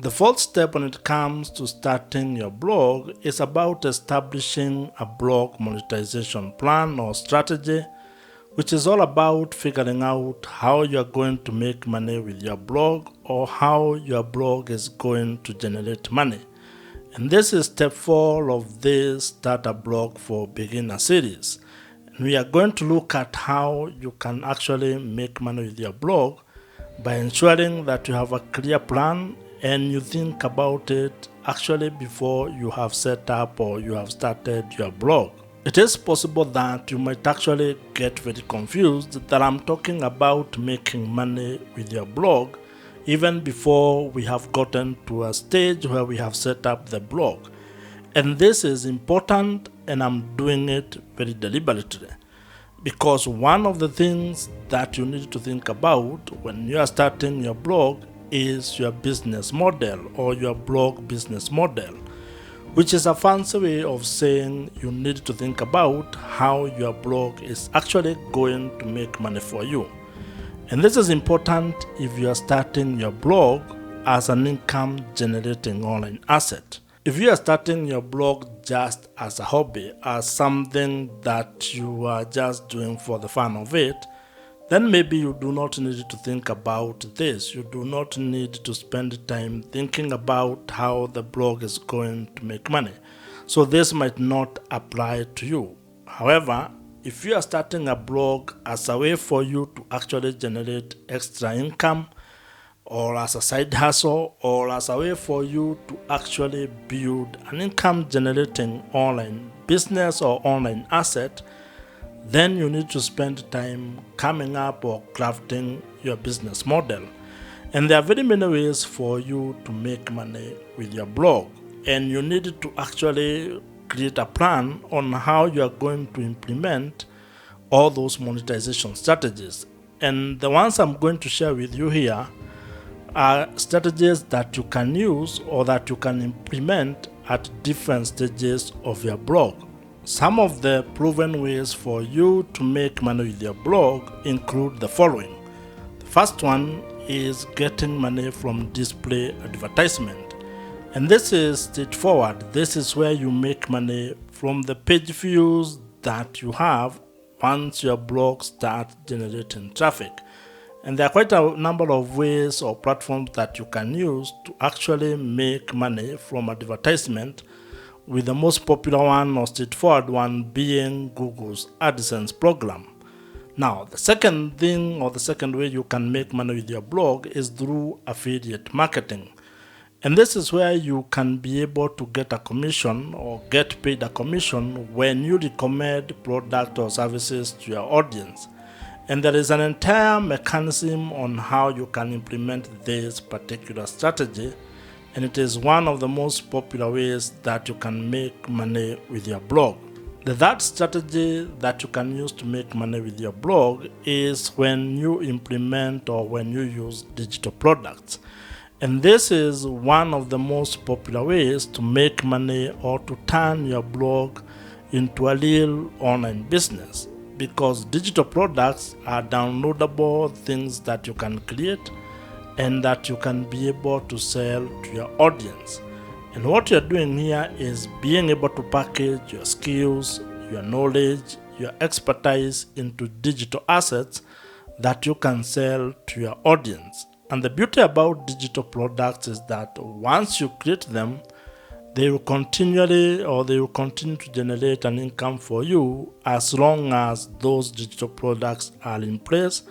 The fourth step when it comes to starting your blog is about establishing a blog monetization plan or strategy, which is all about figuring out how you're going to make money with your blog or how your blog is going to generate money. And this is step 4 of this Start a Blog for Beginner series. And we are going to look at how you can actually make money with your blog by ensuring that you have a clear plan and you think about it actually before you have set up or you have started your blog. It is possible that you might actually get very confused that I'm talking about making money with your blog even before we have gotten to a stage where we have set up the blog. And this is important, and I'm doing it very deliberately, because one of the things that you need to think about when you are starting your blog is your business model or your blog business model, which is a fancy way of saying you need to think about how your blog is actually going to make money for you. And this is important if you are starting your blog as an income generating online asset. If you are starting your blog just as a hobby, as something that you are just doing for the fun of it, then maybe you do not need to think about this. You do not need to spend time thinking about how the blog is going to make money. So this might not apply to you. However, if you are starting a blog as a way for you to actually generate extra income, or as a side hustle, or as a way for you to actually build an income generating online business or online asset, then you need to spend time coming up or crafting your business model. And there are very many ways for you to make money with your blog, and you need to actually create a plan on how you are going to implement all those monetization strategies. And the ones I'm going to share with you here are strategies that you can use or that you can implement at different stages of your blog. Some of the proven ways for you to make money with your blog include the following. The first one is getting money from display advertisement. And this is straightforward. This is where you make money from the page views that you have once your blog starts generating traffic. And there are quite a number of ways or platforms that you can use to actually make money from advertisement, with the most popular one or straightforward one being Google's AdSense program. Now, the second thing or the second way you can make money with your blog is through affiliate marketing. And this is where you can be able to get a commission or get paid a commission when you recommend product or services to your audience. And there is an entire mechanism on how you can implement this particular strategy, and it is one of the most popular ways that you can make money with your blog. The third strategy that you can use to make money with your blog is when you implement or when you use digital products. And this is one of the most popular ways to make money or to turn your blog into a real online business, because digital products are downloadable things that you can create and that you can be able to sell to your audience. And what you're doing here is being able to package your skills, your knowledge, your expertise into digital assets that you can sell to your audience. And the beauty about digital products is that once you create them, they will continue to generate an income for you as long as those digital products are in place,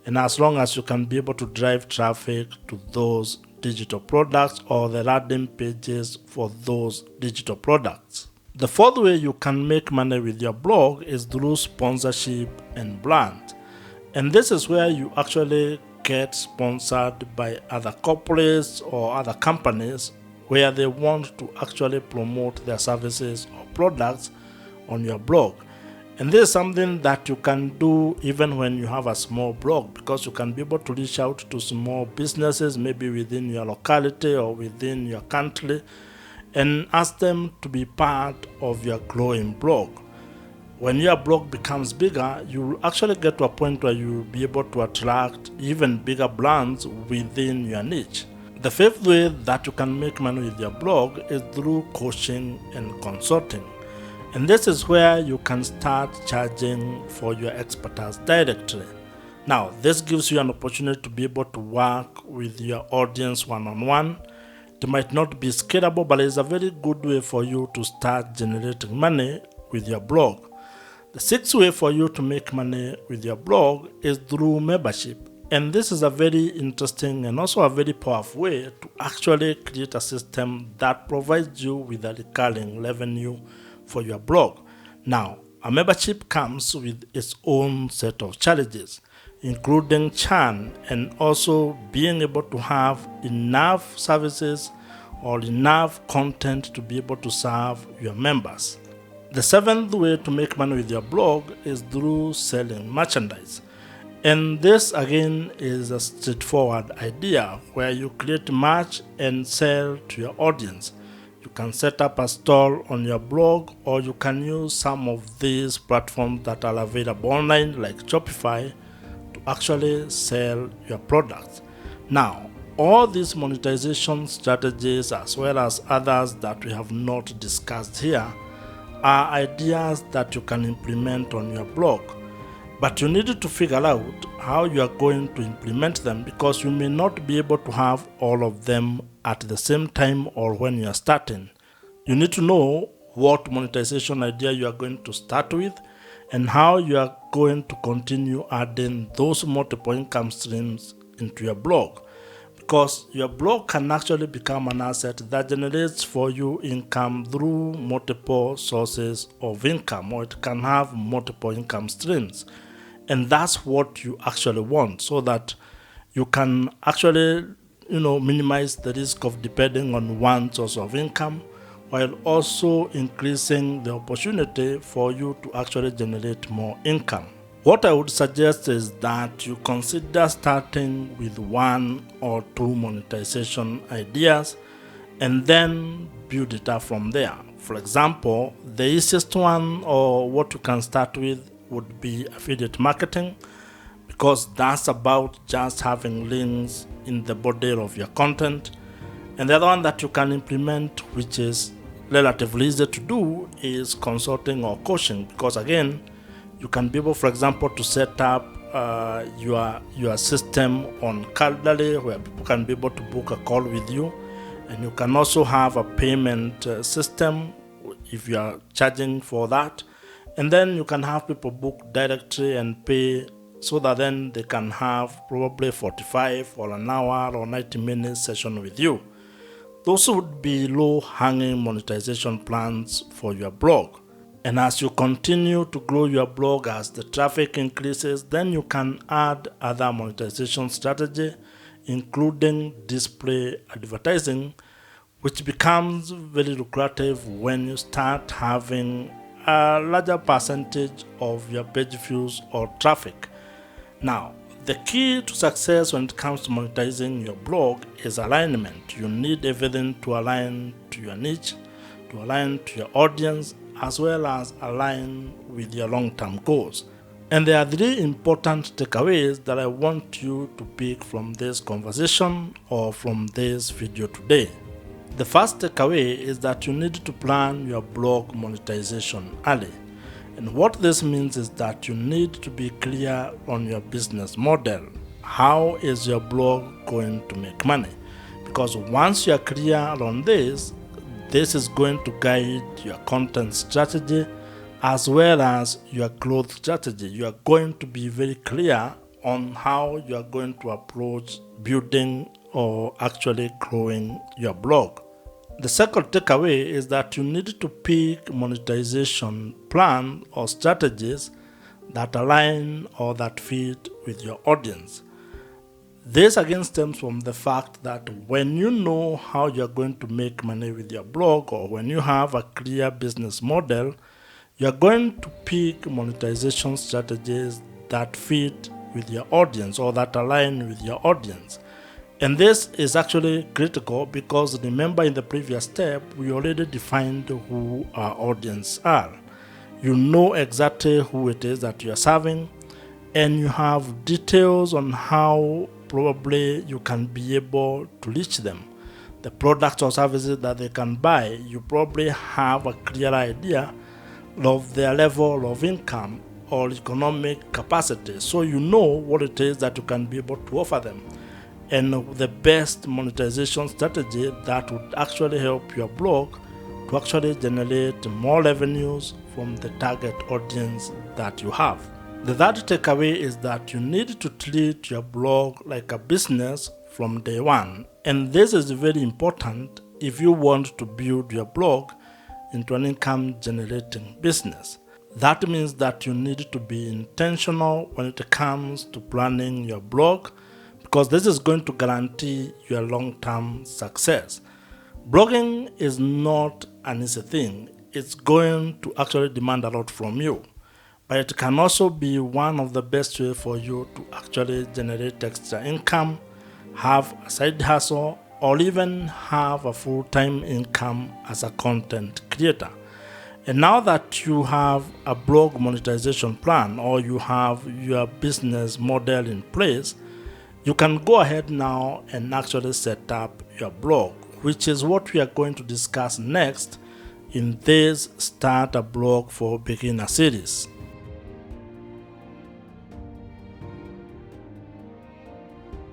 and as long as you can be able to drive traffic to those digital products or the landing pages for those digital products. The fourth way you can make money with your blog is through sponsorship and brand. And this is where you actually get sponsored by other corporates or other companies where they want to actually promote their services or products on your blog. And this is something that you can do even when you have a small blog, because you can be able to reach out to small businesses, maybe within your locality or within your country, and ask them to be part of your growing blog. When your blog becomes bigger, you will actually get to a point where you will be able to attract even bigger brands within your niche. The fifth way that you can make money with your blog is through coaching and consulting. And this is where you can start charging for your expertise directly. Now, this gives you an opportunity to be able to work with your audience one-on-one. It might not be scalable, but it's a very good way for you to start generating money with your blog. The sixth way for you to make money with your blog is through membership. And this is a very interesting and also a very powerful way to actually create a system that provides you with a recurring revenue for your blog. Now, a membership comes with its own set of challenges, including churn and also being able to have enough services or enough content to be able to serve your members. The seventh way to make money with your blog is through selling merchandise. And this again is a straightforward idea where you create merch and sell to your audience. You can set up a store on your blog, or you can use some of these platforms that are available online like Shopify to actually sell your products. Now, all these monetization strategies as well as others that we have not discussed here are ideas that you can implement on your blog. But you need to figure out how you are going to implement them, because you may not be able to have all of them at the same time or when you are starting. You need to know what monetization idea you are going to start with and how you are going to continue adding those multiple income streams into your blog, because your blog can actually become an asset that generates for you income through multiple sources of income, or it can have multiple income streams. And that's what you actually want, so that you can actually minimize the risk of depending on one source of income, while also increasing the opportunity for you to actually generate more income. What I would suggest is that you consider starting with one or two monetization ideas and then build it up from there. For example, the easiest one, or what you can start with, would be affiliate marketing, because that's about just having links in the body of your content. And the other one that you can implement, which is relatively easy to do, is consulting or coaching, because again, you can be able, for example, to set up your system on Calendly, where people can be able to book a call with you, and you can also have a payment system if you are charging for that. And then you can have people book directly and pay, so that then they can have probably 45 or an hour or 90 minutes session with you. Those would be low-hanging monetization plans for your blog. And as you continue to grow your blog, as the traffic increases, then you can add other monetization strategy, including display advertising, which becomes very lucrative when you start having a larger percentage of your page views or traffic. Now, the key to success when it comes to monetizing your blog is alignment. You need everything to align to your niche, to align to your audience, as well as align with your long-term goals. And there are three important takeaways that I want you to pick from this conversation or from this video today. The first takeaway is that you need to plan your blog monetization early. And what this means is that you need to be clear on your business model. How is your blog going to make money? Because once you are clear on this is going to guide your content strategy as well as your growth strategy. You are going to be very clear on how you are going to approach building or actually growing your blog. The second takeaway is that you need to pick monetization plan or strategies that align or that fit with your audience. This again stems from the fact that when you know how you're going to make money with your blog, or when you have a clear business model, you're going to pick monetization strategies that fit with your audience or that align with your audience. And this is actually critical because remember, in the previous step, we already defined who our audience are. You know exactly who it is that you are serving, and you have details on how probably you can be able to reach them. The products or services that they can buy, you probably have a clear idea of their level of income or economic capacity, so you know what it is that you can be able to offer them, and the best monetization strategy that would actually help your blog to actually generate more revenues from the target audience that you have. The third takeaway is that you need to treat your blog like a business from day one, and this is very important if you want to build your blog into an income generating business. That means that you need to be intentional when it comes to planning your blog, because this is going to guarantee your long-term success. Blogging is not an easy thing. It's going to actually demand a lot from you, but it can also be one of the best ways for you to actually generate extra income, have a side hustle, or even have a full-time income as a content creator. And now that you have a blog monetization plan, or you have your business model in place, you can go ahead now and actually set up your blog, which is what we are going to discuss next in this Start a Blog for Beginner series.